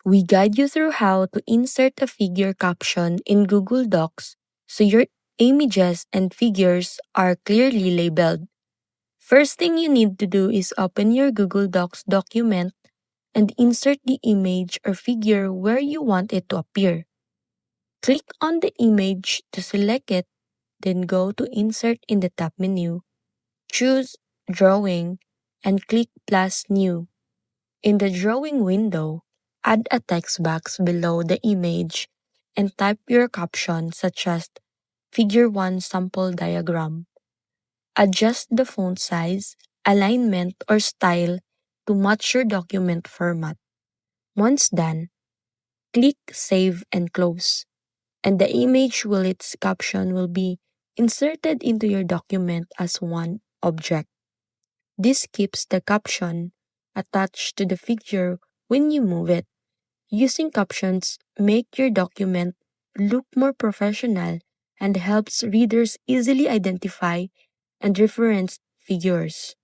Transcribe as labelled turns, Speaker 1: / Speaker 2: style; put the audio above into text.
Speaker 1: We guide you through how to insert a figure caption in Google Docs so your images and figures are clearly labeled. First thing you need to do is open your Google Docs document and insert the image or figure where you want it to appear. Click on the image to select it, then go to Insert in the top menu, choose Drawing, and click plus New. In the drawing window, add a text box below the image and type your caption such as Figure 1 Sample Diagram. Adjust the font size, alignment, or style to match your document format. Once done, click Save and Close, and the image with its caption will be inserted into your document as one object. This keeps the caption attached to the figure when you move it. Using captions make your document look more professional and helps readers easily identify and reference figures.